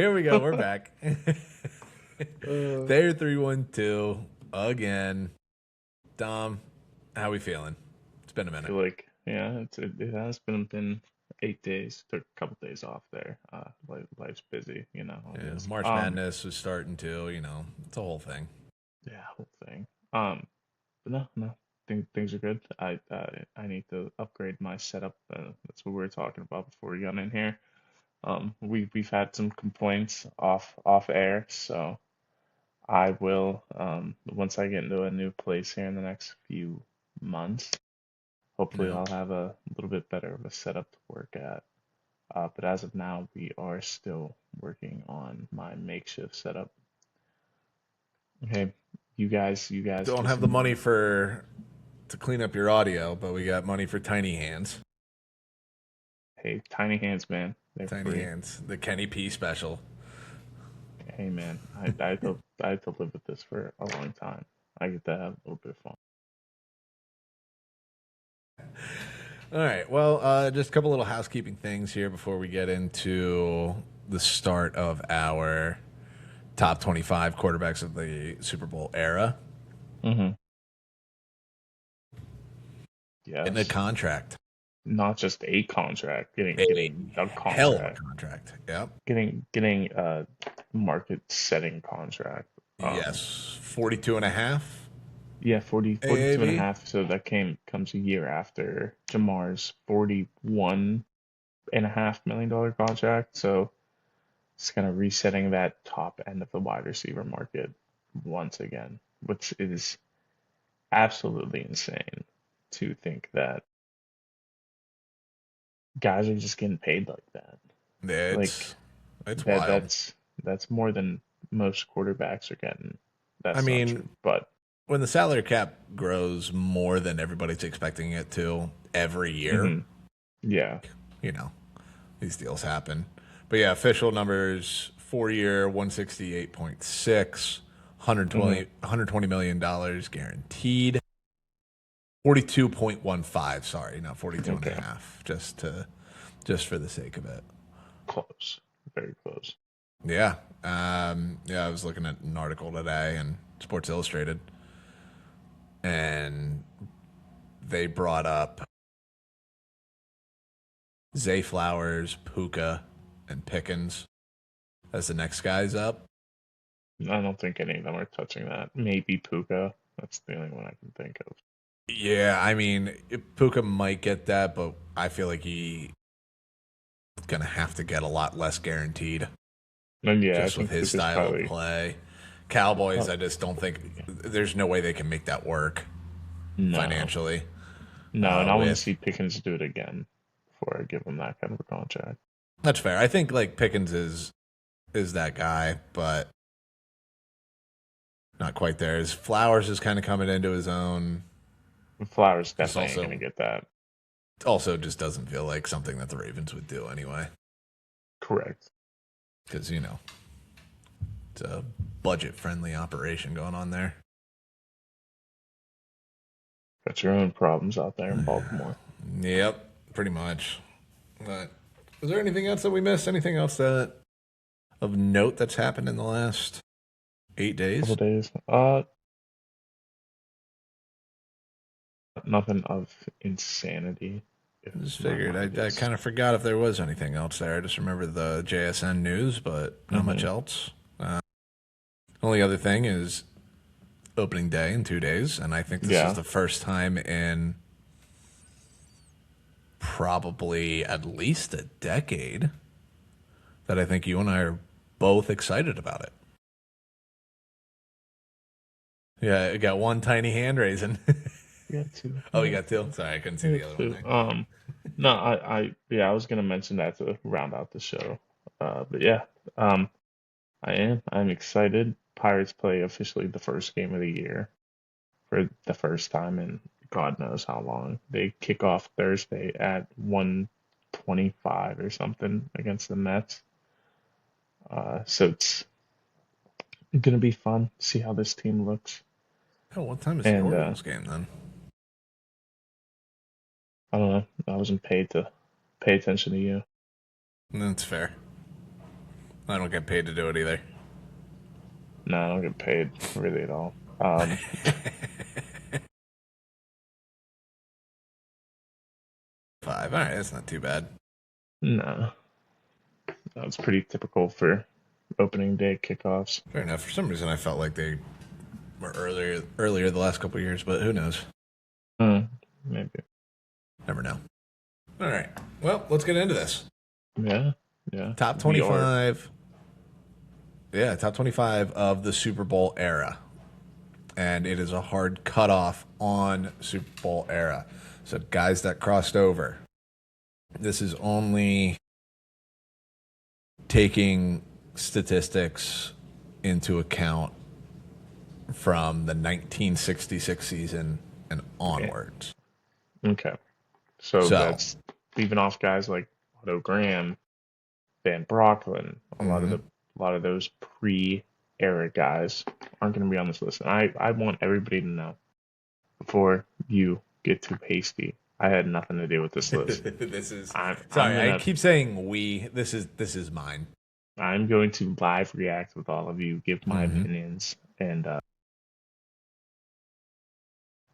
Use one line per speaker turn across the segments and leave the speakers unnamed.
Here we go. We're back.
Uh,
There, 312 again. Dom, how we feeling? It's been a
I
minute.
feel like it has been 8 days. Took a couple days off there. Life's busy, how it
Yeah,
is.
March Madness was starting to, it's a whole thing.
Yeah, whole thing. But no, things are good. I need to upgrade my setup. That's what we were talking about before we got in here. We've had some complaints off air, so I will once I get into a new place here in the next few months. Hopefully,
Yeah.
I'll have a little bit better of a setup to work at. But as of now, we are still working on my makeshift setup. Okay, you guys
Don't have the
listen.
money to clean up your audio, but we got money for tiny hands.
Hey, tiny hands, man, they're
Tiny
free.
hands. The Kenny P special.
Hey, man, I had to live with this for a long time. I get to have a little bit of fun.
All right. Well, just a couple little housekeeping things here before we get into the start of our top 25 quarterbacks of the Super Bowl era.
Mm-hmm.
Getting a
Yes,
contract.
not just a contract, getting
A
getting a
hell of a
contract,
contract. Yep.
getting a market setting contract. Um,
Yes. 42 and a half
Yeah, 42 and a
AAV.
half. So that comes a year after Jamar's $41.5 million contract. So it's kind of resetting that top end of the wide receiver market once again, which is absolutely insane to think that guys are just getting paid like that. Like
It's
that
wild.
that's more than most quarterbacks are getting.
I
That's not true,
mean,
but
when the salary cap grows more than everybody's expecting it to every year,
mhm, yeah.
you know, these deals happen. But yeah, official numbers 4 year, 168.6,
Hmm.
$120 million guaranteed. 42.15, sorry, not 42 and a
Okay,
half, just for the sake of it.
close, very close.
Yeah. Yeah, I was looking at an article today in Sports Illustrated, and they brought up Zay Flowers, Puka, and Pickens as the next guys up.
I don't think any of them are touching that. Maybe Puka. That's the only one I can think of.
Yeah, I mean, Puka might get that, but I feel like he's going to have to get a lot less guaranteed
And yeah, I
just with
think
his
Puka's
style of
probably
play. Cowboys,
oh,
I just don't think there's no way they can make that work
no,
financially
no, and I want to
with.
see Pickens do it again before I give him that kind of a contract.
That's fair. I think like Pickens is that guy, but not quite there. His Flowers is kind of coming into his own.
Flowers
Just
definitely ain't gonna get that.
also just doesn't feel like something that the Ravens would do anyway,
Correct.
because it's a budget friendly operation going on there.
Got your own problems out there in Baltimore.
Yep, pretty much. But is there anything else that we missed? Anything else that of note that's happened in the last 8 days?
Couple days. Nothing of insanity. If
I just
my
figured
mind
I
is.
kind of forgot if there was anything else there. I just remember the JSN news, but not much
Hmm.
else. Only other thing is opening day in 2 days, and I think this is
Yeah,
the first time in probably at least a decade that I think you and I are both excited about it. Yeah, I got one tiny hand raising.
we got two.
Oh,
We
you
got
got two?
two.
Sorry, I couldn't see
We
the
got
other one
two.
there.
No, yeah, I was gonna mention that to round out the show. But yeah, um, I'm excited. Pirates play officially the first game of the year for the first time in God knows how long. They kick off Thursday at 1:25 or something against the Mets. So it's gonna be fun. See how this team looks.
Oh, what time is the
And
Orioles game then?
I don't know. I wasn't paid to pay attention to you.
That's fair. I don't get paid to do it either.
No, I don't get paid really at all.
Five. All right, that's not too bad.
No, that's pretty typical for opening day kickoffs.
Fair enough. For some reason, I felt like they were earlier the last couple of years, but who knows?
Maybe.
Never know. All right. Well, let's get into this.
Yeah, yeah.
Top 25. Yeah, top 25 of the Super Bowl era. And it is a hard cutoff on Super Bowl era. So guys that crossed over. This is only taking statistics into account from the 1966 season and onwards.
Okay. So that's leaving off guys like Otto Graham, Van Brocklin, a lot of those pre-era guys aren't going to be on this list. And I want everybody to know before you get too hasty. I had nothing to do with this list.
I keep saying we. This is mine.
I'm going to live react with all of you, give my opinions, and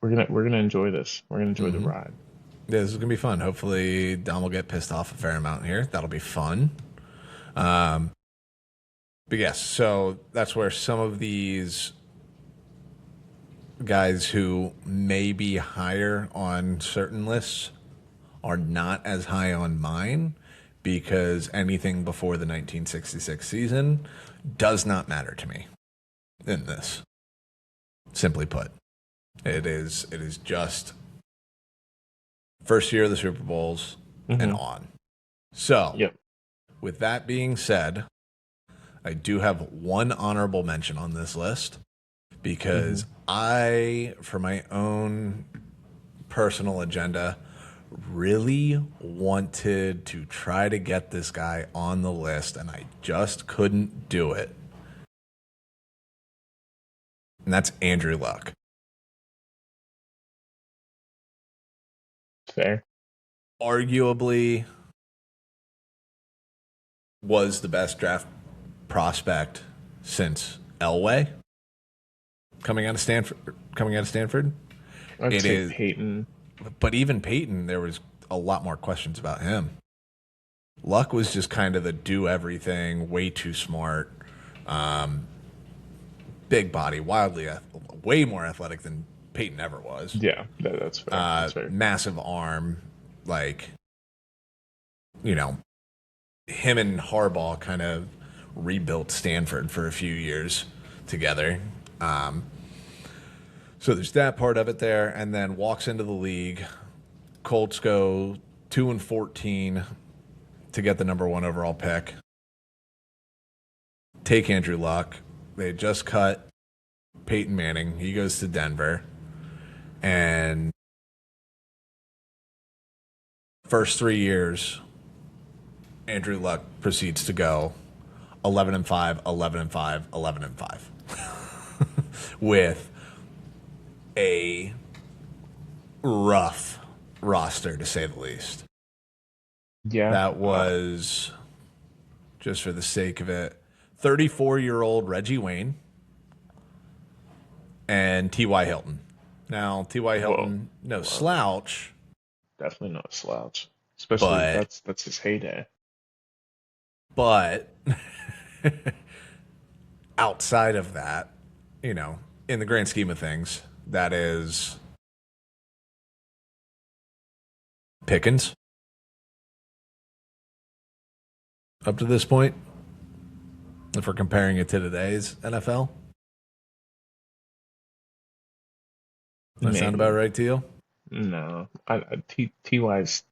we're gonna enjoy this. We're gonna enjoy the ride.
Yeah, this is gonna be fun. Hopefully, Dom will get pissed off a fair amount here. That'll be fun. But yes, so that's where some of these guys who may be higher on certain lists are not as high on mine, because anything before the 1966 season does not matter to me in this. Simply put, it is just first year of the Super Bowls and on. So, with that being said, I do have one honorable mention on this list because I, for my own personal agenda, really wanted to try to get this guy on the list, and I just couldn't do it. And that's Andrew Luck.
Fair.
Arguably was the best draft prospect since Elway coming out of Stanford.
I'd say Peyton.
But even Peyton, there was a lot more questions about him. Luck was just kind of the do everything, way too smart, big body, way more athletic than Peyton ever was.
Yeah, that's fair. That's fair.
Massive arm, him and Harbaugh kind of rebuilt Stanford for a few years together. So there's that part of it there, and then walks into the league. Colts go 2-14 to get the number 1 overall pick. Take Andrew Luck. They just cut Peyton Manning. He goes to Denver. And first 3 years, Andrew Luck proceeds to go 11-5, 11-5, 11-5. With a rough roster, to say the least.
Yeah.
That was, just for the sake of it, 34-year-old Reggie Wayne and T.Y. Hilton. Now, T.Y. Hilton, slouch.
Definitely not a slouch. Especially that's his heyday.
But outside of that, in the grand scheme of things, that is Pickens up to this point, if we're comparing it to today's NFL. Does that sound about right to you?
No. T.Y.'s,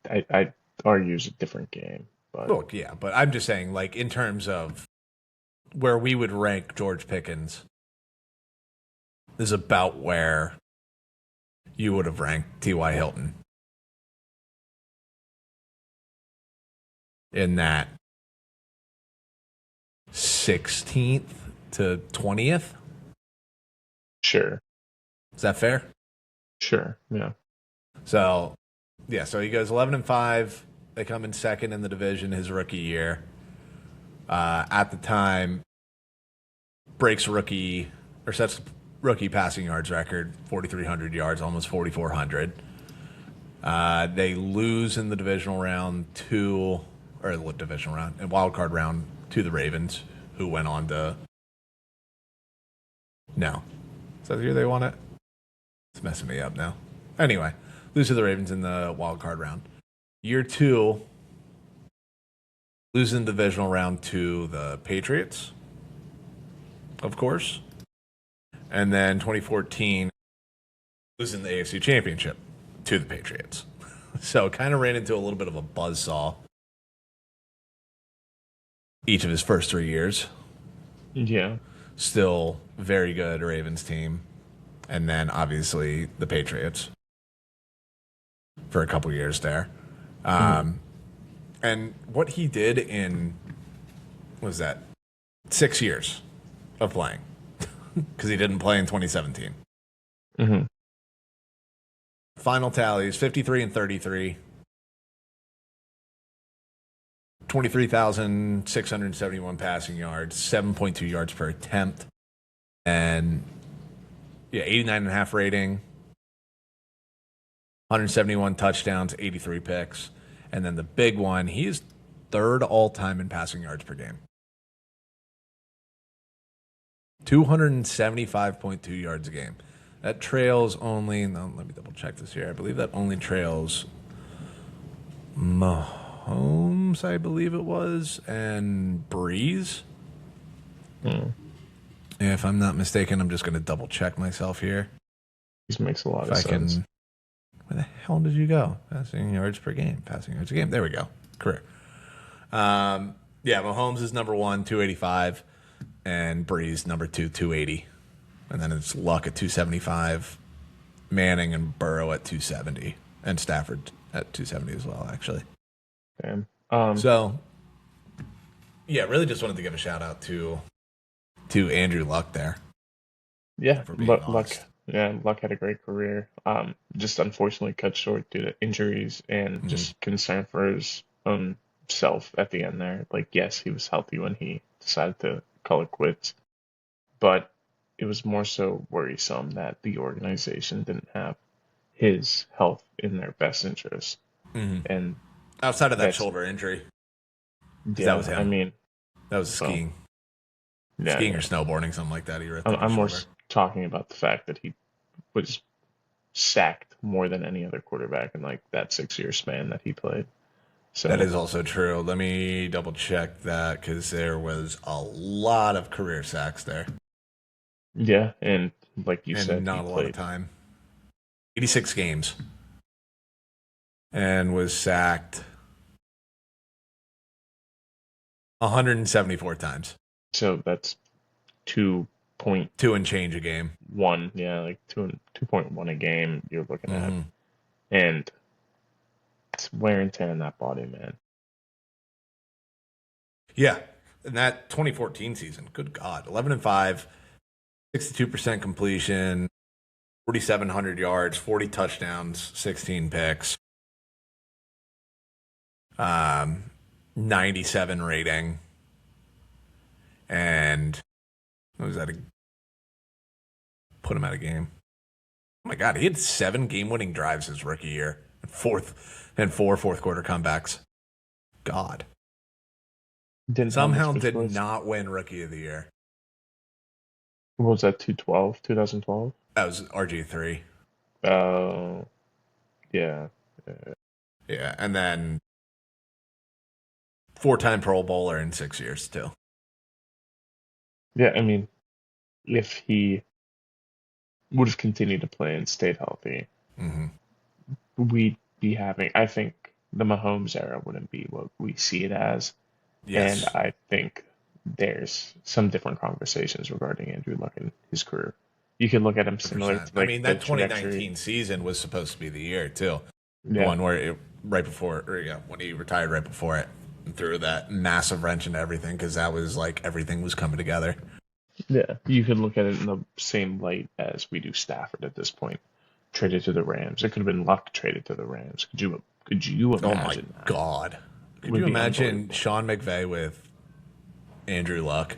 I argue, is a different game. But
Well, yeah, but I'm just saying, in terms of where we would rank George Pickens is about where you would have ranked T.Y. Hilton. In that 16th to 20th?
Sure.
Is that fair?
Sure, yeah.
So he goes 11-5. They come in second in the division his rookie year. At the time, breaks rookie or sets rookie passing yards record, 4,300 yards, almost 4,400. They lose in the divisional round in wild card round to the Ravens, who went on to. No, is that the year they won it? It's messing me up now. Anyway, lose to the Ravens in the wild card round. Year 2, lose in the divisional round to the Patriots, of course. And then 2014, lose in the AFC Championship to the Patriots. So kind of ran into a little bit of a buzzsaw each of his first 3 years.
Yeah.
Still very good Ravens team. And then obviously the Patriots for a couple years there. And what he did in, what was that, 6 years of playing, because he didn't play in 2017.
Mm-hmm.
Final tallies, 53 and 33. 23,671 passing yards, 7.2 yards per attempt, and 89.5 rating, 171 touchdowns, 83 picks. And then the big one, he is third all-time in passing yards per game. 275.2 yards a game. That trails only, no, let me double check this here. I believe that only trails Mahomes, I believe it was, and Breeze. If I'm not mistaken, I'm just going to double check myself here.
This makes a lot of sense.
Where the hell did you go? Passing yards per game. Passing yards a game. There we go. Career. Mahomes is number 1, 285, and Breeze number 2, 280. And then it's Luck at 275, Manning and Burrow at 270, and Stafford at 270 as well, actually.
Damn.
Really just wanted to give a shout out to Andrew Luck there.
Yeah, Luck had a great career. Just unfortunately cut short due to injuries and just concern for his own self at the end there. Like, yes, he was healthy when he decided to call it quits, but it was more so worrisome that the organization didn't have his health in their best interest. And
outside of that shoulder injury, that was him.
I mean,
that was skiing. Skiing or snowboarding, something like that.
I'm more talking about the fact that he was sacked more than any other quarterback in like that 6-year span that he played. So
that is also true. Let me double check that, because there was a lot of career sacks there.
Yeah, and like you said,
not a lot of time. 86 games, and was sacked 174 times.
So that's 2
and change a game.
1, yeah, like 2.1 a game you're looking at, and it's wear and tear in that body, man.
Yeah, in that 2014 season, good God, 11-5, 62% completion, 4,700 yards, 40 touchdowns, 16 picks, 97 rating, and what was that? Put him out of game. Oh my God, he had 7 game-winning drives his rookie year, and 4 fourth-quarter comebacks. God. Somehow did not win Rookie of the Year.
What was that, 2012?
That was RG3.
Oh, yeah.
Yeah, and then 4-time Pro Bowler in 6 years, too.
Yeah, I mean, if he would have continued to play and stayed healthy, we'd be having, I think the Mahomes era wouldn't be what we see it as. Yes. And I think there's some different conversations regarding Andrew Luck and his career. You can look at him similar to, like,
that 2019 season was supposed to be the year, too. The one where when he retired right before it, and threw that massive wrench into everything, because that was like everything was coming together.
Yeah, you could look at it in the same light as we do Stafford at this point. Traded to the Rams. It could have been Luck traded to the Rams. Could you imagine?
Oh my God! Could you imagine Sean McVay with Andrew Luck.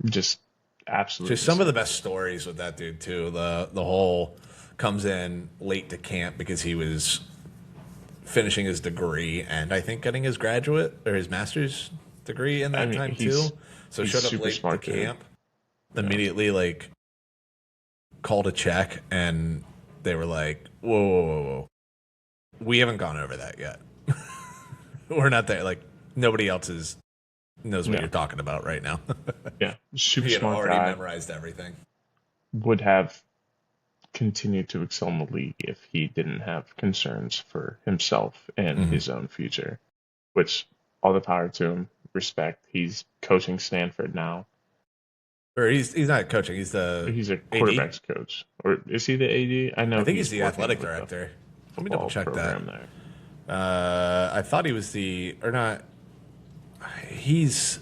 Just absolutely.
Just some of the best stories with that dude too. The whole comes in late to camp because he was finishing his degree and I think getting his graduate or his master's degree in that time too. So
he's
showed up
super
late
smart
to
dude.
camp, immediately like called a check, and they were like, "Whoa, whoa, whoa, whoa. We haven't gone over that yet. We're not there. Like nobody else knows what you're talking about right now."
Yeah, super
He had
smart
already
guy.
memorized everything.
Would have continued to excel in the league if he didn't have concerns for himself and his own future. Which all the power to him. Respect. He's coaching Stanford now.
Or he's not coaching. He's the
He's a
AD.
quarterbacks coach, or is he the AD? I know
I think
he's
he's the athletic director. Let me double check that.
There.
I thought he was or not. He's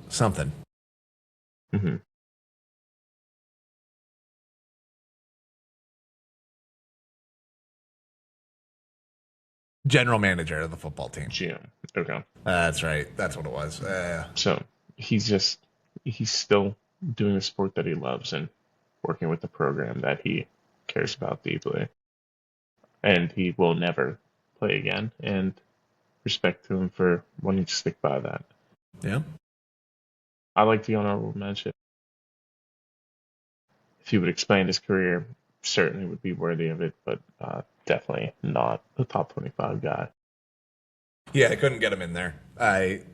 something.
Mm-hmm.
General manager of the football team.
GM. Okay.
That's right. That's what it was.
So he's still doing the sport that he loves and working with the program that he cares about deeply. And he will never play again. And respect to him for wanting to stick by that.
Yeah.
I like the honorable mention. If he would expand his career, certainly would be worthy of it, but definitely not a top 25 guy.
Yeah, I couldn't get him in there. Like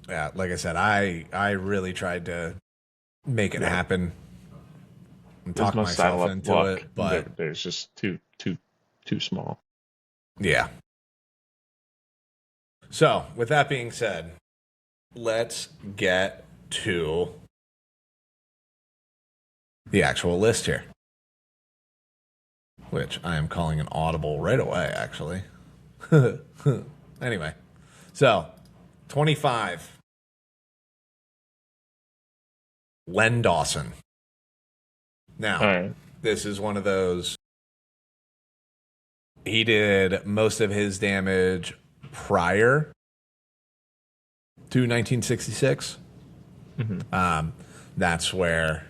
I said, I really tried to make it happen and talk myself into it, but
there's just too small.
Yeah. So, with that being said, let's get to the actual list here, which I am calling an audible right away, actually. Anyway, so 25, Len Dawson. Now, This is one of those. He did most of his damage prior to 1966. That's where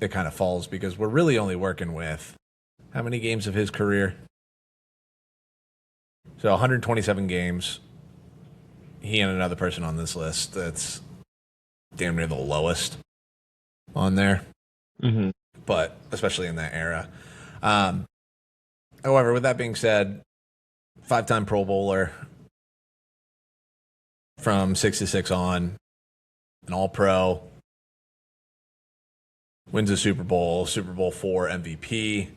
it kind of falls because we're really only working with how many games of his career? So 127 games. He and another person on this list that's damn near the lowest on there. But especially in that era. However, with that being said, 5-time Pro Bowler from 66 on, an All-Pro, wins a Super Bowl 4 MVP.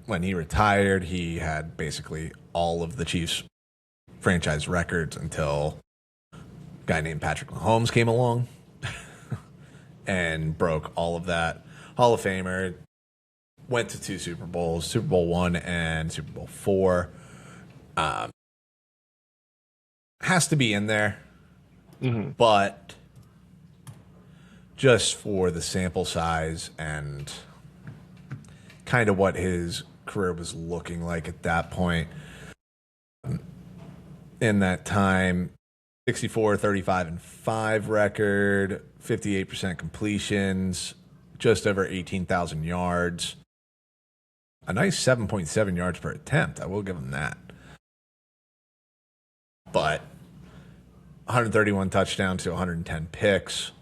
When he retired, he had basically all of the Chiefs franchise records until a guy named Patrick Mahomes came along and broke all of that. Hall of Famer, went to 2 Super Bowls, Super Bowl 1 and Super Bowl 4. Has to be in there, but just for the sample size and kind of what his career was looking like at that point. In that time, 64, 35, and 5 record, 58% completions, just over 18,000 yards. A nice 7.7 yards per attempt. I will give him that. But 131 touchdowns to 110 picks.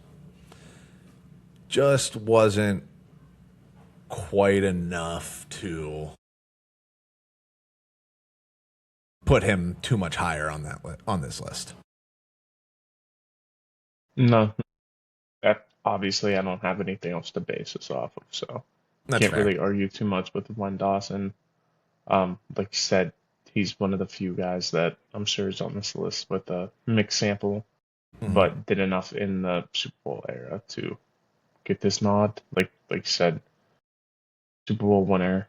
Just wasn't quite enough to put him too much higher on this list.
No, obviously I don't have anything else to base this off of, so
That's
can't
fair.
really argue too much with Len Dawson. Like you said, he's one of the few guys that I'm sure is on this list with a mixed sample, but did enough in the Super Bowl era to get this nod. Like you said, Super Bowl winner,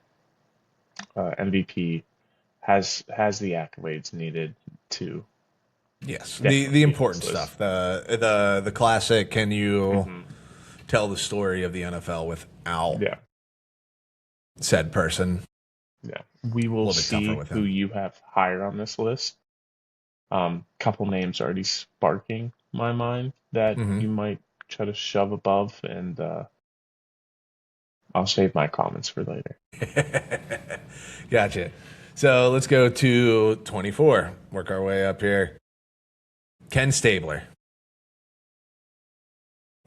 MVP, has the accolades needed to.
Yes, the important stuff, the classic. Can you tell the story of the NFL without said person?
Yeah, we will see who you have higher on this list Couple names already sparking my mind that
Hmm.
you might try to shove above, and I'll save my comments for later.
Gotcha. So let's go to 24. Work our way up here. Ken Stabler,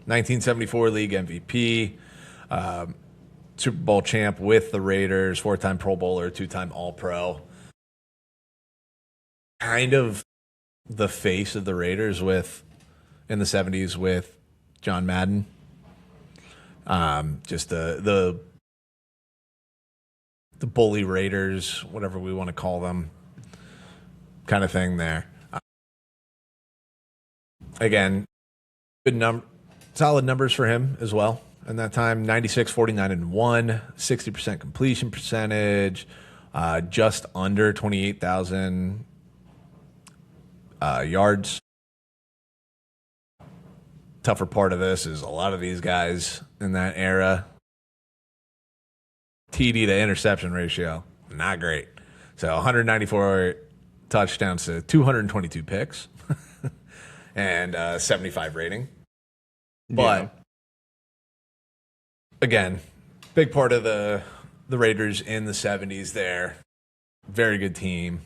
1974 league MVP, Super Bowl champ with the Raiders, 4-time Pro Bowler, 2-time All Pro. Kind of the face of the Raiders with in the 70s with John Madden. Just the bully Raiders, whatever we want to call them, kind of thing there. Again, solid numbers for him as well. In that time, 96, 49, and 1, 60% completion percentage, just under 28,000 yards. Tougher part of this is a lot of these guys in that era, TD to interception ratio, not great. So 194 touchdowns to 222 picks and 75 rating.
Yeah.
But again, big part of the Raiders in the 70s there. Very good team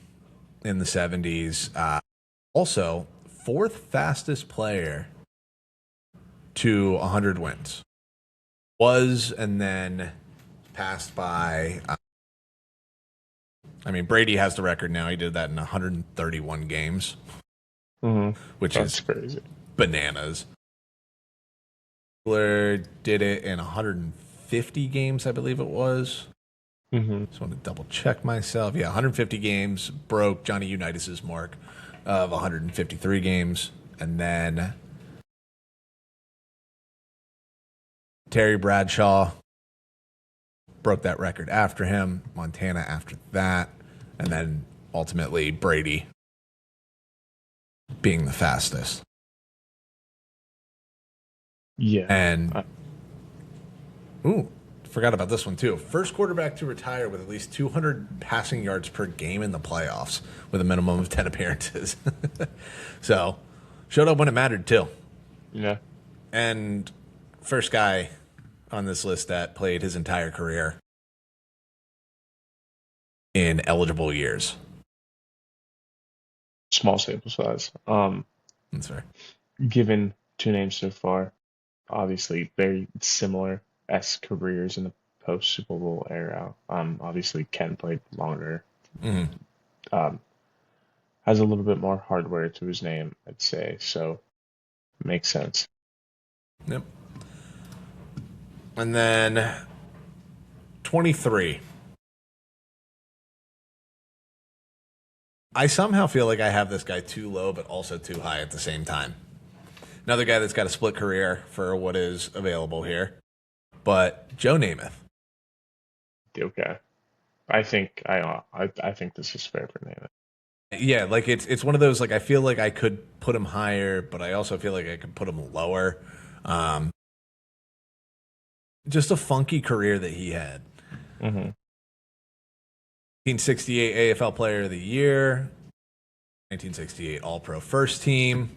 in the 70s. Also, fourth fastest player to 100 wins. Was and then passed by. Brady has the record now. He did that in 131 games, which
That's
is
crazy.
bananas. Taylor did it in 150 games, I believe it was. Just want to double check myself. Yeah, 150 games, broke Johnny Unitas's mark of 153 games. And then Terry Bradshaw broke that record after him, Montana after that, and then ultimately Brady being the fastest.
Yeah.
And forgot about this one too. First quarterback to retire with at least 200 passing yards per game in the playoffs with a minimum of 10 appearances. So, showed up when it mattered too.
Yeah.
And first guy on this list that played his entire career in eligible years.
Small sample size.
That's fair.
Given two names so far, obviously very similar S careers in the post Super Bowl era. Obviously Ken played longer. Has a little bit more hardware to his name, I'd say. So makes sense.
Yep. And then 23. I somehow feel like I have this guy too low, but also too high at the same time. Another guy that's got a split career for what is available here, but Joe Namath.
Okay. I think this is fair for Namath.
Yeah, like it's one of those, like I feel like I could put him higher, but I also feel like I could put him lower. Just a funky career that he had. 1968 AFL Player of the Year, 1968 All-Pro First Team,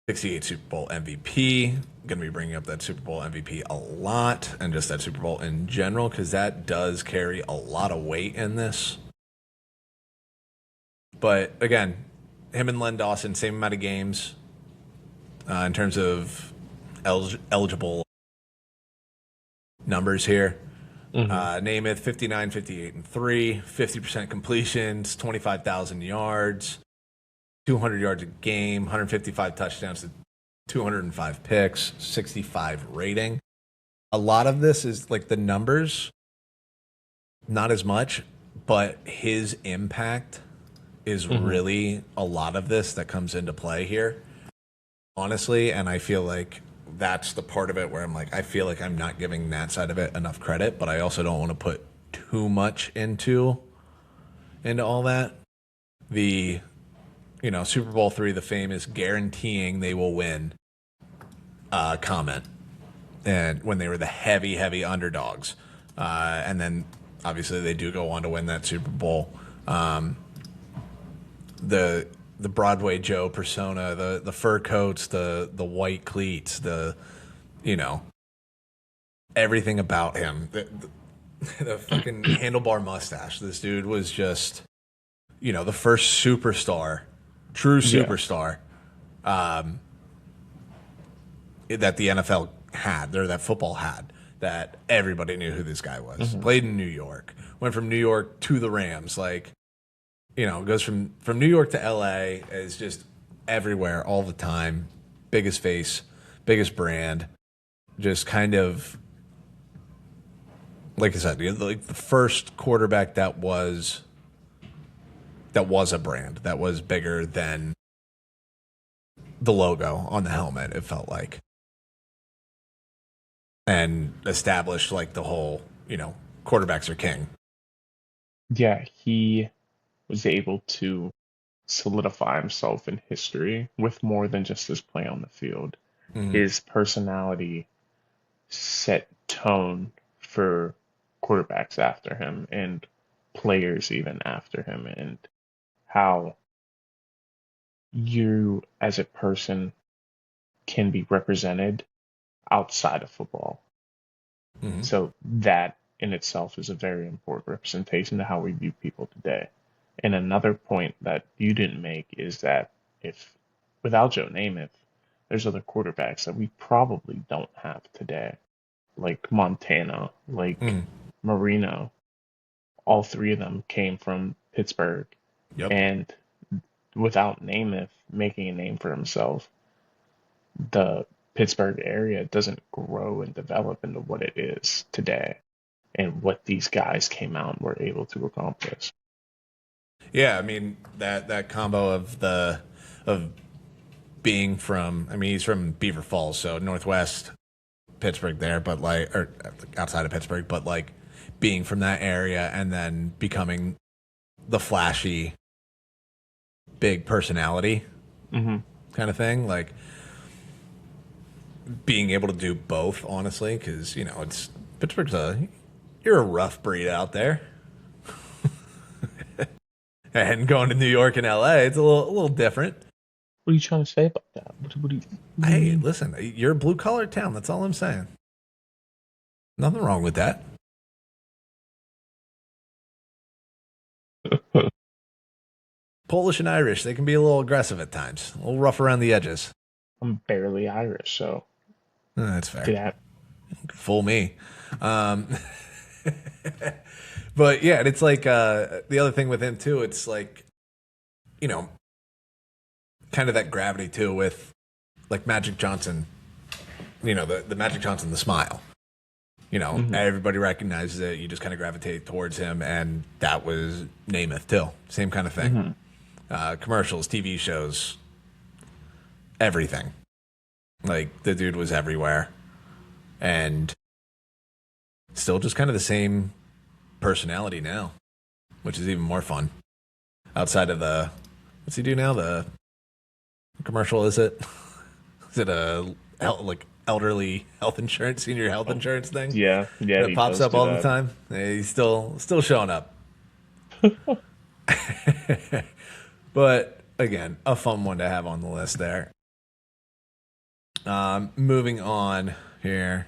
68 Super Bowl MVP. Going to be bringing up that Super Bowl MVP a lot, and just that Super Bowl in general, because that does carry a lot of weight in this. But again, him and Len Dawson, same amount of games in terms of eligible numbers here. Namath 59, 58, and 3, 50% completions, 25,000 yards, 200 yards a game, 155 touchdowns to 205 picks, 65 rating. A lot of this is like the numbers, not as much, but his impact is really a lot of this that comes into play here, honestly. And I feel like that's the part of it where I'm like, I feel like I'm not giving that side of it enough credit, but I also don't want to put too much into all that. The, Super Bowl III, the famous guaranteeing they will win comment, and when they were the heavy underdogs, and then obviously they do go on to win that Super Bowl. The the Broadway Joe persona, the fur coats, the white cleats, you know, everything about him. The fucking handlebar mustache. This dude was just, the first superstar, true
Yeah.
superstar, that the NFL had, or that football had, that everybody knew who this guy was.
Hmm.
Played in New York, went from New York to the Rams. Like, goes from New York to LA, is just everywhere all the time. Biggest face, biggest brand. Just kind of, like I said, like the first quarterback that was a brand that was bigger than the logo on the helmet. It felt like, and established like the whole, quarterbacks are king.
Yeah, he was able to solidify himself in history with more than just his play on the field.
Mm-hmm.
His personality set tone for quarterbacks after him and players even after him, and how you as a person can be represented outside of football.
Mm-hmm.
So that in itself is a very important representation to how we view people today. And another point that you didn't make is that if without Joe Namath, there's other quarterbacks that we probably don't have today, like Montana, like
Mm-hmm.
Marino. All three of them came from Pittsburgh,
Yep.
and without Namath making a name for himself, the Pittsburgh area doesn't grow and develop into what it is today and what these guys came out and were able to accomplish.
Yeah, I mean that combo of being from, I mean, he's from Beaver Falls, so northwest Pittsburgh there, but like, or outside of Pittsburgh, but like being from that area and then becoming the flashy big personality
Hmm.
kind of thing, like being able to do both, honestly, because it's Pittsburgh's you're a rough breed out there, and going to New York and LA, it's a little different.
What are you trying to say about that? What do you
Hey,
mean?
listen, you're a blue collar town. That's all I'm saying. Nothing wrong with that. Polish and Irish, they can be a little aggressive at times, a little rough around the edges.
I'm barely Irish, so
That's fair.
that.
Fool me. Um, but yeah, it's like the other thing with him too. It's like, you know, kind of that gravity too with like Magic Johnson. The Magic Johnson, the smile.
Hmm.
Everybody recognizes it. You just kind of gravitate towards him, and that was Namath too. Same kind of thing.
Hmm.
Commercials, TV shows, everything. Like the dude was everywhere, and still just kind of the same personality now, which is even more fun. Outside of what's he do now? The commercial, is it? Is it a like elderly health insurance, senior health insurance thing
Yeah, yeah,
that
he
pops
does
up
do
all the
that.
time? He's still showing up. But again, a fun one to have on the list there. Moving on here,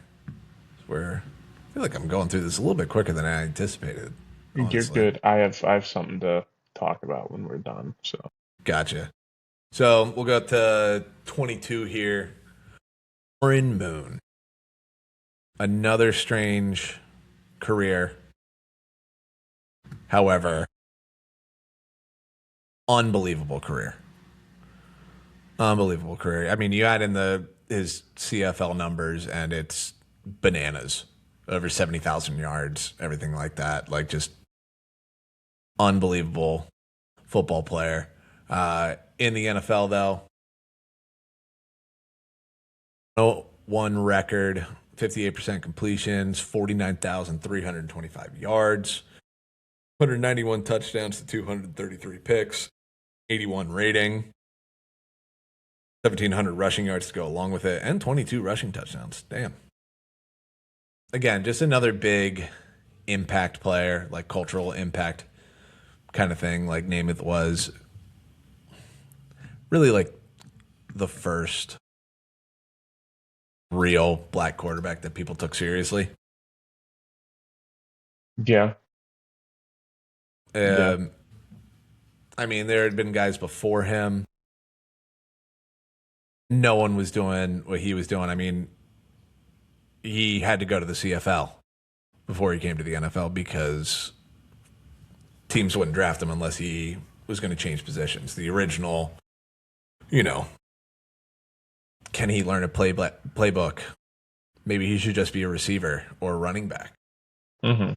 where I feel like I'm going through this a little bit quicker than I anticipated.
You're
Honestly,
good. I have something to talk about when we're done. So
gotcha. So we'll go to 22 here. Warren Moon, another strange career. However, unbelievable career. Unbelievable career. I mean, you add in his CFL numbers, and it's bananas. Over 70,000 yards, everything like that. Like, just unbelievable football player. In the NFL, though, one record, 58% completions, 49,325 yards, 191 touchdowns to 233 picks, 81 rating, 1,700 rushing yards to go along with it, and 22 rushing touchdowns. Damn. Again, just another big impact player, like cultural impact kind of thing, like Namath was. really like the first real black quarterback that people took seriously.
Yeah. Yeah.
Um, I mean, there had been guys before him. No one was doing what he was doing. I mean, he had to go to the CFL before he came to the NFL because teams wouldn't draft him unless he was going to change positions. The original, you know, can he learn a playbook? Maybe he should just be a receiver or a running back,
Mm-hmm.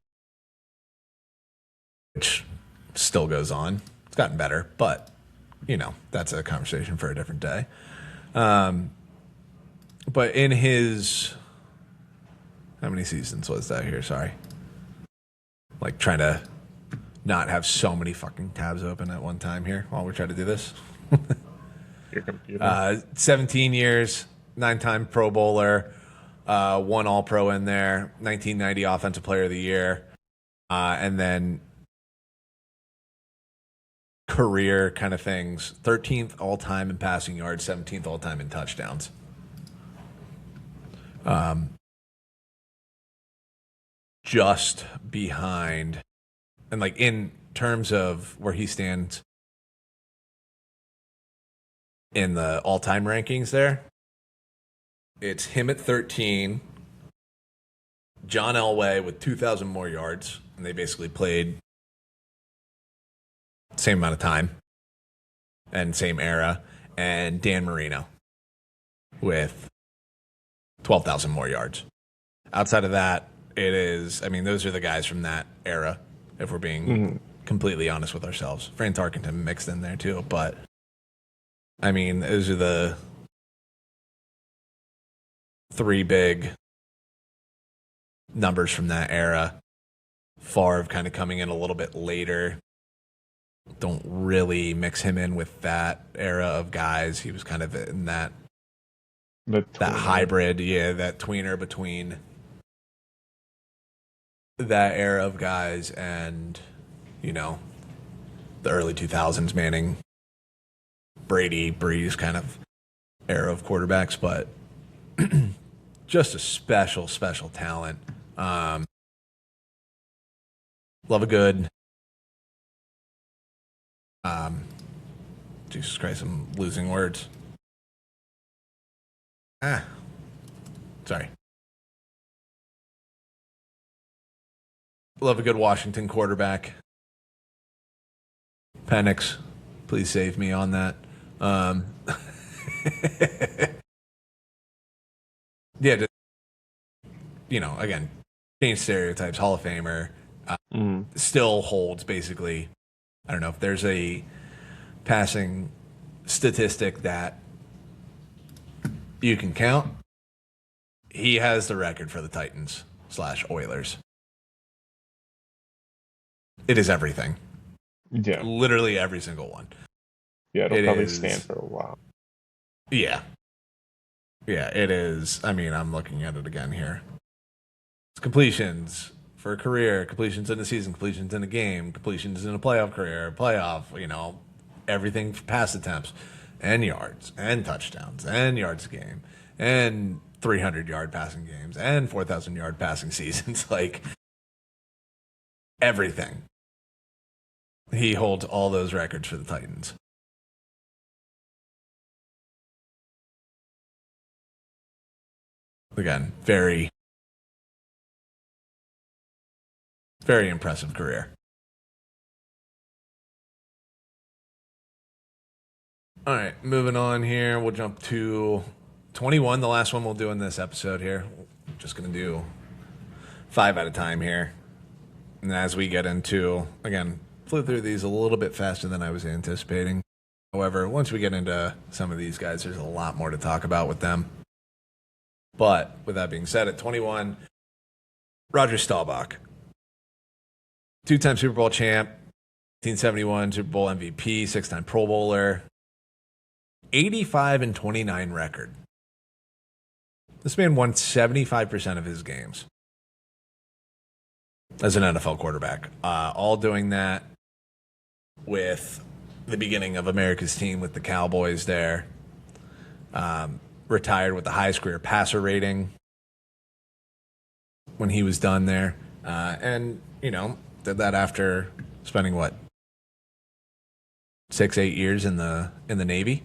which still goes on. It's gotten better, but, that's a conversation for a different day. But in his, how many seasons was that here? Sorry. Like trying to not have so many fucking tabs open at one time here while we're trying to do this.
Your computer.
17 years, 9-time Pro Bowler, one All-Pro in there, 1990 Offensive Player of the Year, and then career kind of things. 13th all-time in passing yards, 17th all-time in touchdowns. Just behind, and like in terms of where he stands in the all-time rankings there, it's him at 13, John Elway with 2,000 more yards, and they basically played same amount of time and same era, and Dan Marino with 12,000 more yards. Outside of that, it is, I mean, those are the guys from that era, if we're being completely honest with ourselves. Fran Tarkenton mixed in there too, but I mean, those are the three big numbers from that era. Favre kind of coming in a little bit later. Don't really mix him in with that era of guys. He was kind of in that hybrid, that tweener between that era of guys and, the early 2000s Manning, Brady, Breeze kind of era of quarterbacks, but just a special, special talent. Love a good. Jesus Christ, I'm losing words. Sorry. Love a good Washington quarterback. Penix, please save me on that. Yeah, again, change stereotypes, Hall of Famer, still holds basically. I don't know if there's a passing statistic that you can count. He has the record for the Titans / Oilers. It is everything.
Yeah.
Literally every single one.
Yeah, it'll probably stand for a while.
Yeah. Yeah, it is. I mean, I'm looking at it again here. It's completions for a career, completions in a season, completions in a game, completions in a playoff career, everything pass attempts and yards and touchdowns and yards a game and 300-yard passing games and 4,000-yard passing seasons. Like, everything. He holds all those records for the Titans. Again, very, very impressive career. All right, moving on here. We'll jump to 21, the last one we'll do in this episode here. We're just going to do 5 at a time here. And as we get into, again, flew through these a little bit faster than I was anticipating. However, once we get into some of these guys, there's a lot more to talk about with them. But with that being said, at 21, Roger Staubach, 2-time Super Bowl champ, 1971 Super Bowl MVP, 6-time Pro Bowler, 85-29 record. This man won 75% of his games as an NFL quarterback. All doing that with the beginning of America's team with the Cowboys there. Retired with the highest career passer rating when he was done there. And, did that after spending, 6-8 years in the Navy?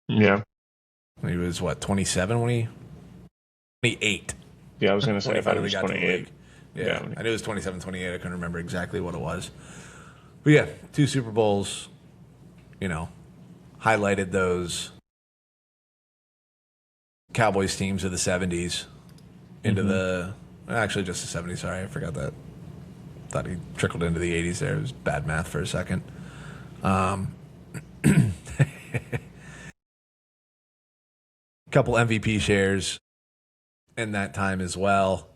Yeah.
He was, 27 when he... 28.
Yeah, I was going to say,
I
thought it
finally
was
got to the
28.
league. Yeah, I knew it was 27, 28. I couldn't remember exactly what it was. But yeah, 2 Super Bowls, highlighted those Cowboys teams of the 70s into the... Actually, just the 70s. Sorry, I forgot that. Thought he trickled into the 80s there. It was bad math for a second. Couple MVP shares in that time as well.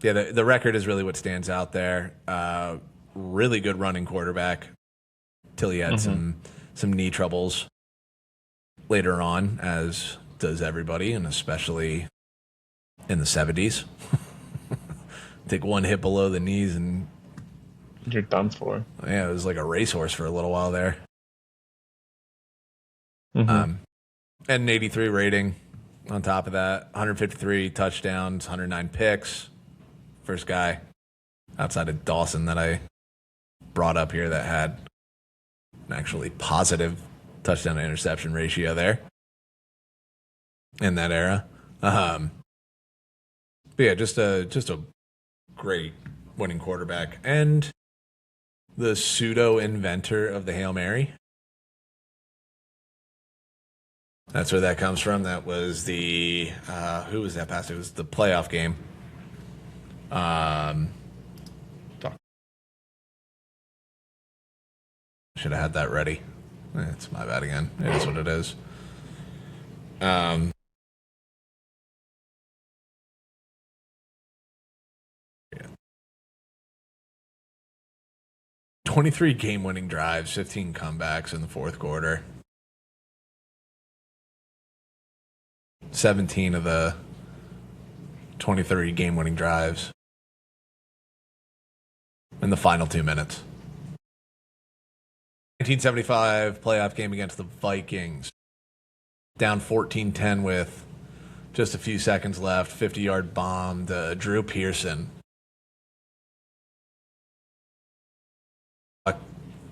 The record is really what stands out there. Really good running quarterback till he had some knee troubles later on, as does everybody, and especially in the 70s. Take one hit below the knees and
you're done for.
Yeah, it was like a racehorse for a little while there.
Mm-hmm.
And an 83 rating on top of that. 153 touchdowns, 109 picks. First guy outside of Dawson that I brought up here that had an actually positive touchdown to interception ratio there in that era. But yeah, just a great winning quarterback and the pseudo inventor of the Hail Mary. That's where that comes from. That was the who was that pass? It was the playoff game. Should have had that ready. It's my bad again. It is what it is. 23 game-winning drives, 15 comebacks in the fourth quarter. 17 of the 23 game-winning drives in the final 2 minutes. 1975 playoff game against the Vikings. Down 14-10 with just a few seconds left. 50-yard bomb to Drew Pearson.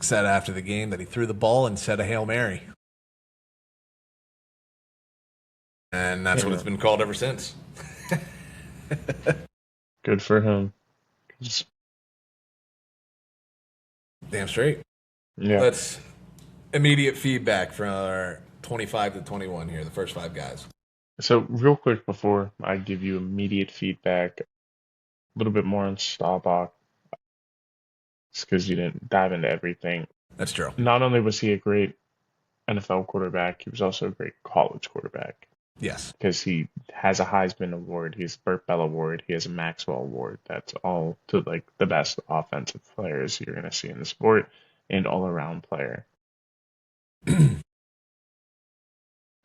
Said after the game that he threw the ball and said a Hail Mary. And that's what it's been called ever since.
Good for him. Just...
Damn straight.
Yeah.
Let's immediate feedback from our 25 to 21 here, the first 5 guys.
So real quick before I give you immediate feedback, a little bit more on Staubach, just because you didn't dive into everything.
That's true.
Not only was he a great NFL quarterback, he was also a great college quarterback.
Yes.
Because he has a Heisman Award, he has a Burt Bell Award, he has a Maxwell Award. That's all to like the best offensive players you're going to see in the sport and all-around player.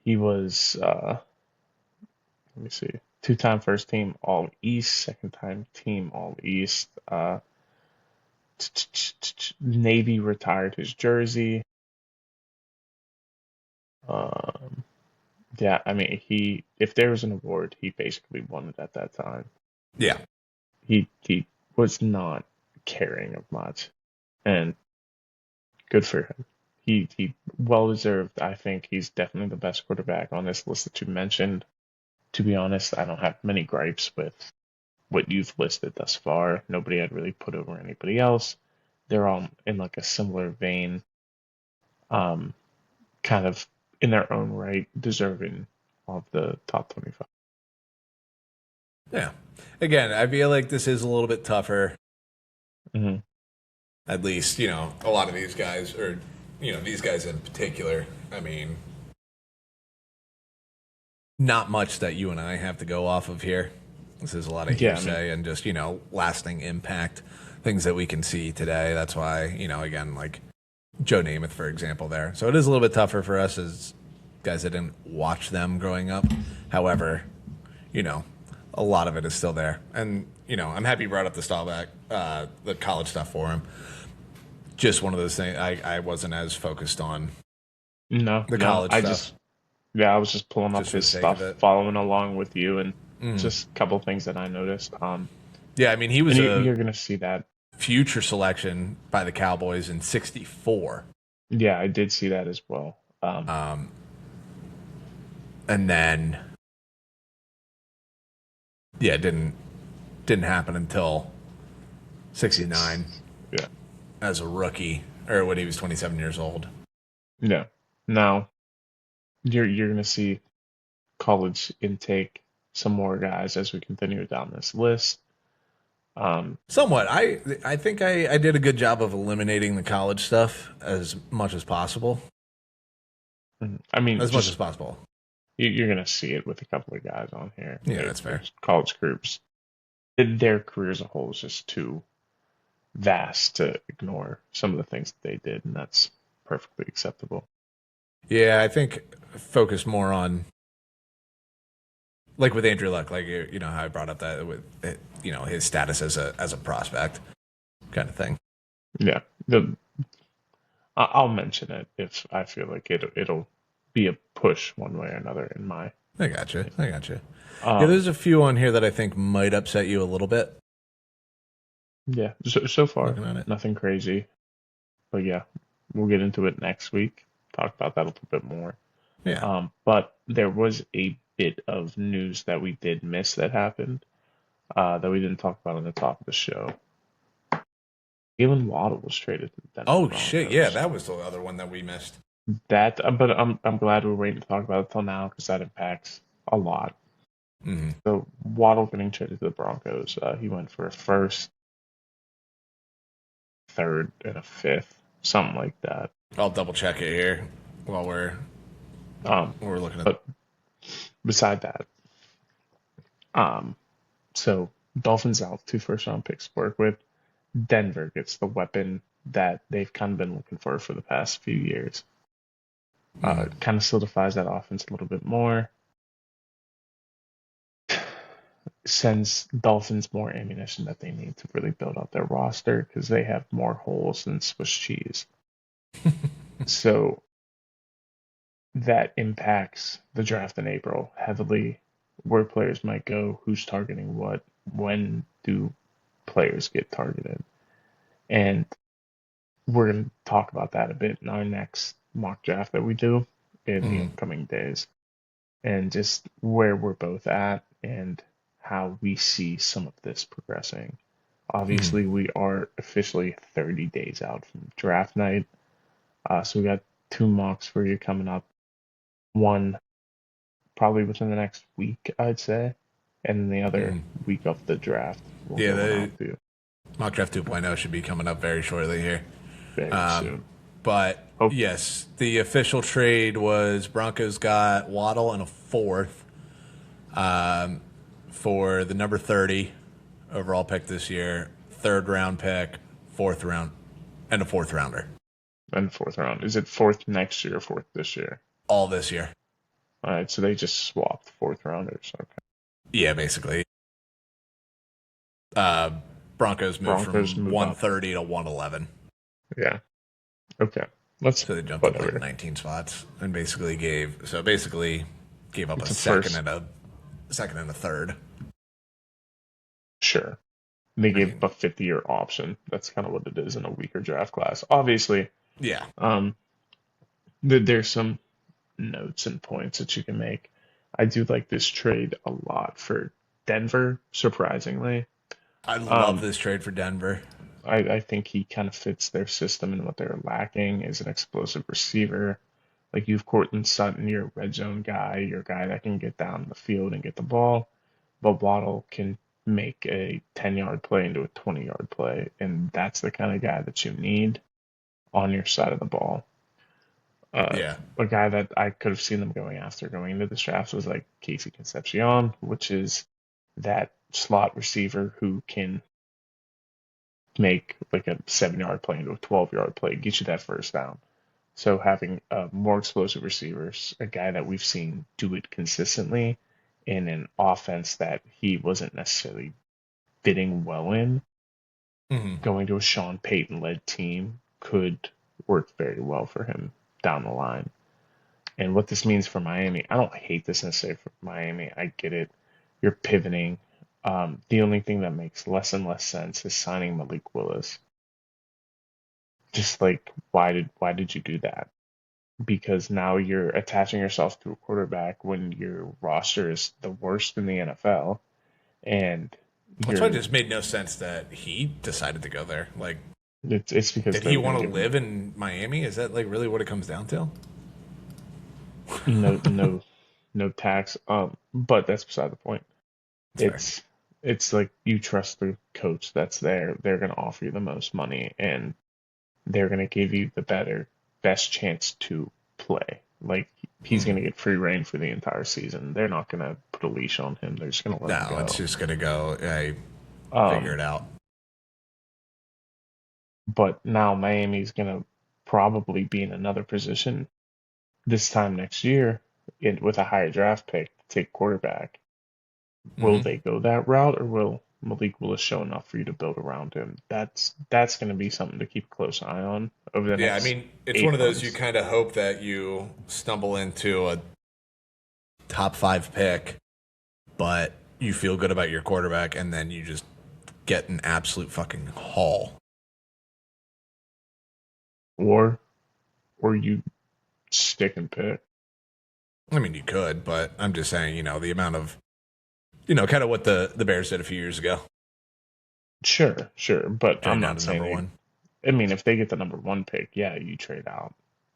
He was, let me see, 2-time first team All-East, 2nd-time team All-East. Navy retired his jersey. Yeah, I mean, if there was an award, he basically won it at that time.
Yeah.
He was not caring of much, and good for him. He well deserved. I think he's definitely the best quarterback on this list that you mentioned. To be honest, I don't have many gripes with what you've listed thus far. Nobody I'd really put over anybody else. They're all in like a similar vein, kind of in their own right, deserving of the top 25.
Yeah. Again, I feel like this is a little bit tougher.
Mm-hmm.
At least, a lot of these guys, or, these guys in particular, I mean, not much that you and I have to go off of here. This is a lot of hearsay and just, lasting impact, things that we can see today. That's why, again, like Joe Namath, for example, there. So it is a little bit tougher for us as guys that didn't watch them growing up. However, a lot of it is still there. And I'm happy you brought up the Staubach, the college stuff for him. Just one of those things. I wasn't as focused on
No,
the
no.
college
I
stuff
just yeah, I was just pulling up
just for the
his
sake of
stuff,
it.
following along with you, and just a couple things that I noticed.
Yeah, I mean, he
And
was a
you're gonna see that.
future selection by the Cowboys in '64,
Yeah, I did see that as well.
and then yeah, it didn't happen until '69
Yeah,
as a rookie, or when he was 27 years old.
yeah. Now you're gonna see college intake some more guys as we continue down this list. Um,
Somewhat. I think I did a good job of eliminating the college stuff as much as possible.
I mean,
As much as
just
possible.
you're gonna see it with a couple of guys on here.
Yeah, that's fair.
There's college groups. Their career as a whole is just too vast to ignore some of the things that they did, and that's perfectly acceptable.
Yeah, I think focus more on like with Andrew Luck, like how I brought up that with his status as a prospect kind of thing.
Yeah, I'll mention it if I feel like it'll be a push one way or another in my.
I got you. I got you. Yeah,
Um,
there's a few on here that I think might upset you a little bit.
yeah, so far
Looking at it.
nothing crazy, but yeah, we'll get into it next week. Talk about that a little bit more.
Yeah.
But there was a bit of news that we did miss that happened that we didn't talk about on the top of the show. Jalen Waddle was traded to the Denver
Oh shit! Yeah,
Broncos.
that was the other one that we missed.
That, but I'm glad we're waiting to talk about it till now because that impacts a lot.
Mm-hmm.
So Waddle getting traded to the Broncos, he went for a first, third, and a fifth, something like that.
I'll double check it here while
Um,
we're looking at.
but beside that, um, so Dolphins out 2 first-round picks to work with. Denver gets the weapon that they've kind of been looking for the past few years. Kind of solidifies that offense a little bit more. Sends Dolphins more ammunition that they need to really build out their roster because they have more holes than Swiss cheese. So that impacts the draft in April heavily, where players might go, who's targeting what, when do players get targeted. And we're going to talk about that a bit in our next mock draft that we do in the upcoming days, and just where we're both at and how we see some of this progressing. Obviously, we are officially 30 days out from draft night. So we got 2 mocks for you coming up. One probably within the next week, I'd say, and the other week of the draft. We'll
Yeah,
get one
the
out to you
mock draft 2.0 should be coming up very shortly here.
very soon.
But
Hope-
yes, the official trade was Broncos got Waddle and a fourth for the number 30 overall pick this year, third round pick, fourth round, and a fourth rounder.
And 4th round. Is it 4th next year or 4th this year?
All this year.
All right, so they just swapped 4th rounders. Okay.
Yeah, basically. Broncos moved from 130 to 111.
Yeah. Okay. Let's.
So they jumped up
whatever.
like 19 spots and basically gave up a
It's a
second
first.
and a third.
Sure. They gave a 50-year option. That's kind of what it is in a weaker draft class. Obviously,
Yeah.
there's some notes and points that you can make. I do like this trade a lot for Denver, surprisingly.
I love this trade for Denver.
I think he kind of fits their system, and what they're lacking is an explosive receiver. Like you've Cortland Sutton, your red zone guy, your guy that can get down the field and get the ball. But Waddle can make a 10-yard play into a 20-yard play, and that's the kind of guy that you need on your side of the ball.
Yeah.
A guy that I could have seen them going after going into this draft was like Casey Concepcion, which is that slot receiver who can make like a 7-yard play into a 12-yard play, get you that first down. So having more explosive receivers, a guy that we've seen do it consistently in an offense that he wasn't necessarily fitting well in,
Hmm.
going to a Sean Payton led team could work very well for him down the line. And what this means for Miami, I don't hate this necessarily for Miami. I get it. You're pivoting. The only thing that makes less and less sense is signing Malik Willis. Just like why did you do that? Because now you're attaching yourself to a quarterback when your roster is the worst in the NFL, and
That's why it
you're
just made no sense that he decided to go there. Like,
it's because
did
they
he
were going
want
to
to
give him
live in Miami? Is that like really what it comes down to?
no tax. But that's beside the point.
That's fair.
It's like you trust the coach that's there. They're going to offer you the most money, and they're going to give you the best chance to play. Like he's going
Hmm.
to get free reign for the entire season. They're not going to put a leash on him. They're just going to let him
No, it's
go.
just gonna go. I figure
Um,
it out.
but now Miami's going to probably be in another position this time next year with a higher draft pick to take quarterback. Will
Hmm.
they go that route, or will Malik Willis show enough for you to build around him? That's going to be something to keep a close eye on over the
Yeah, I
next
mean, it's one
eight
of those you
months.
kind of hope that you stumble into a top five pick, but you feel good about your quarterback, and then you just get an absolute fucking haul.
Or you stick and pick.
I mean, you could, but I'm just saying, the amount of, kind of what the Bears did a few years ago,
Sure, but I'm
trade down
not
to
saying
number
they.
one.
I mean, if they get the number one pick, yeah, you trade out.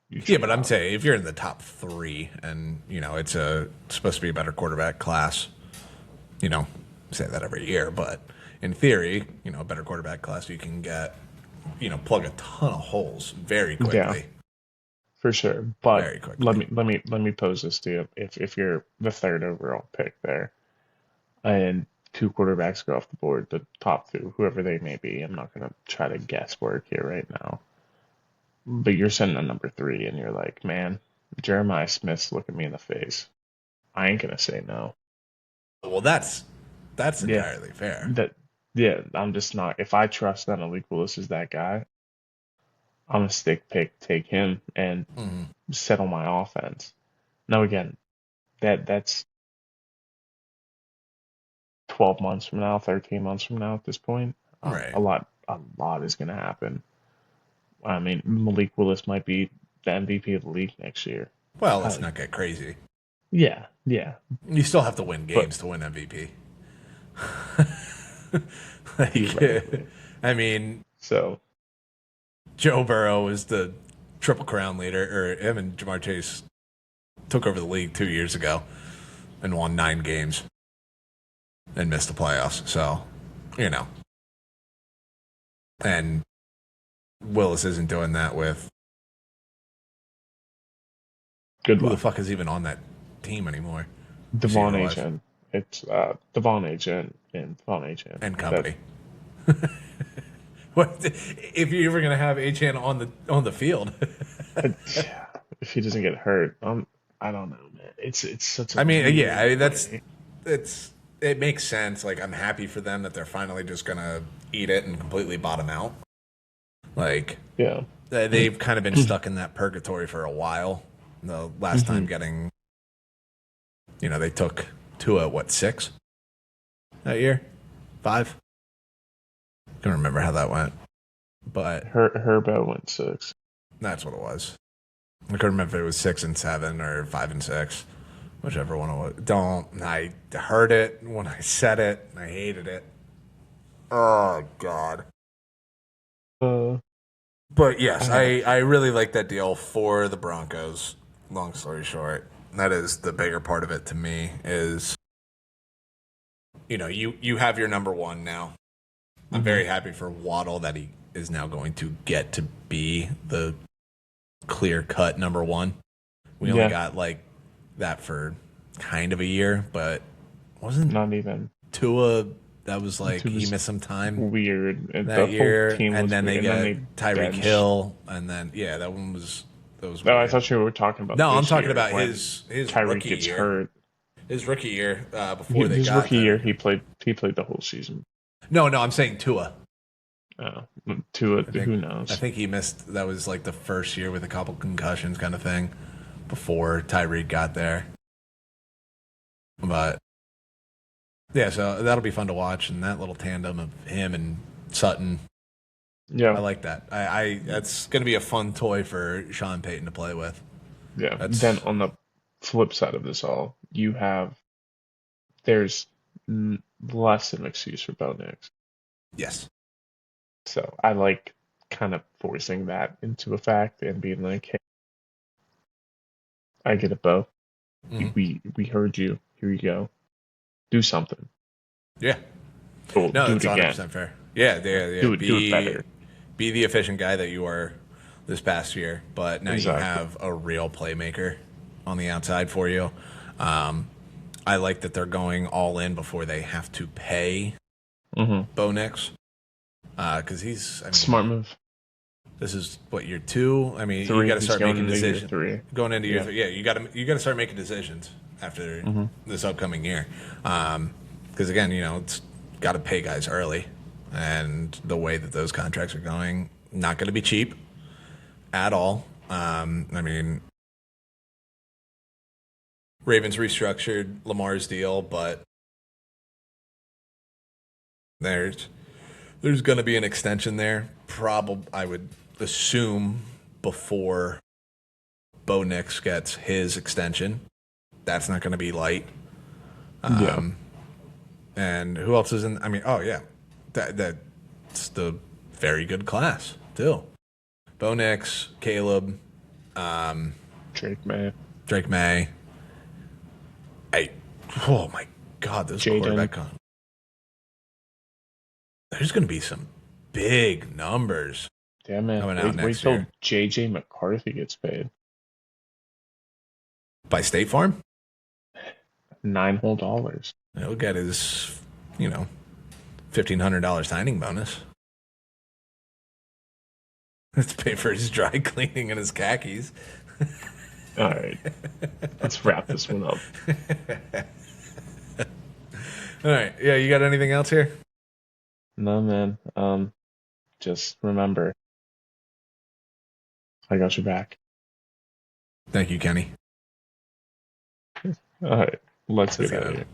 You
Yeah,
trade
but I'm
out.
saying if you're in the top three, and it's supposed to be a better quarterback class, you know, say that every year, but in theory, a better quarterback class, you can get, plug a ton of holes very
Yeah,
quickly,
for sure. But
very quickly.
let me pose this to you. If you're the third overall pick there, and two quarterbacks go off the board, the top two, whoever they may be, I'm not gonna try to guesswork here right now. But you're sitting at number three, and you're like, man, Jeremiah Smith's looking me in the face. I ain't gonna say no.
Well, that's
Yeah,
entirely fair.
that yeah, I'm just not. If I trust that Malik Willis is that guy, I'm a stick pick, take him, and
Hmm.
settle my offense. Now again, that's 12 months from now, 13 months from now at this point.
Right.
A lot is gonna happen. I mean, Malik Willis might be the MVP of the league next year.
Well, let's
Uh,
not get crazy.
yeah,
You still have to win
but
games to win MVP.
theoretically.
I mean,
So
Joe Burrow is the Triple Crown leader, or him and Jamar Chase took over the league 2 years ago and won 9 games and missed the playoffs. So, you know, and Willis isn't doing that with
good
who the
luck.
fuck is even on that team anymore,
Devon
receiver wise,
Agent. It's Devon Agent and Devon Agent.
and
That
company. What if you're ever gonna have Achan on the field?
if he doesn't get hurt, I don't know, man. It's such a
I mean, yeah,
weird
that's
way.
it makes sense. Like, I'm happy for them that they're finally just gonna eat it and completely bottom out. Like,
Yeah.
they've kind of been stuck in that purgatory for a while. The last time
Hmm.
getting, they took Tua at what, 6 that year, 5. Can't remember how that went, but
Herbo went six.
that's what it was. I couldn't remember if it was 6-7 or 5-6, whichever one it was. I heard it when I said it. And I hated it. Oh God.
Uh,
But
I
yes,
have a
I really like that deal for the Broncos. Long story short, that is the bigger part of it to me. Is you have your number one now. I'm
mhm.
very happy for Waddle that he is now going to get to be the clear cut number one. We only
Yeah,
got like that for kind of a year, but wasn't
not even.
Tua, that was like
It
he
was
missed some time
weird. The
that
whole
year,
team
and
was
then
weird,
they
and then
got
they
Tyreek
benched.
Hill, and then yeah, that was
No, I
weird.
thought you were talking about
No, I'm
this
talking
year
about
when
his
Tyreek
rookie
gets
year.
hurt.
His rookie year before they
His
got
rookie year,
Tyreek.
he played the whole season.
No, I'm saying Tua.
To it,
I think
who
I
knows?
think he missed. That was like the first year with a couple concussions, kind of thing, before Tyreek got there. But yeah, so that'll be fun to watch, and that little tandem of him and Sutton. I
Yeah,
like that. I that's going to be a fun toy for Sean Payton to play with.
yeah. Then
That's
on the flip side of this all, you have there's less of an excuse for Bo Nix.
yes,
So I like kind of forcing that into a fact and being like, hey, I get it, Bo.
hmm
We heard you. Here you go. Do something.
yeah.
Well,
No,
do it
that's
again.
100% fair. Yeah, yeah.
Do it better.
Be the efficient guy that you were this past year, but now you
Exactly.
have a real playmaker on the outside for you. Um, I like that they're going all in before they have to pay
Mm-hmm.
Bo Nix, because he's. I mean,
Smart move.
this is what year two. I mean, you got
3.
to
He's
start
going
making
into year
decisions.
3.
Going into year
Yeah.
three, yeah, you got to start making decisions after
Mm-hmm.
this upcoming year, because again, it's got to pay guys early, and the way that those contracts are going, not going to be cheap at all. I mean, Ravens restructured Lamar's deal, but there's going to be an extension there. Probably, I would assume before Bo Nix gets his extension. That's not going to be light.
Yeah.
And who else is in? I mean, oh yeah, that's the very good class too. Bo Nix, Caleb,
Drake May.
Drake May. Hey, oh my God, this
Jaden.
quarterback con. There's going to be some big numbers
Yeah, man.
coming out
Wait
next
till
year
JJ McCarthy gets paid.
by State Farm.
$9 whole dollars.
He'll get his, you know, $1,500 signing bonus. Let's pay for his dry cleaning and his khakis.
All right. Let's wrap this one up.
All right. Yeah, you got anything else here?
No, man. Just remember, I got your back.
Thank you, Kenny.
All right. Let's
Let's
get
get
out of
out.
here.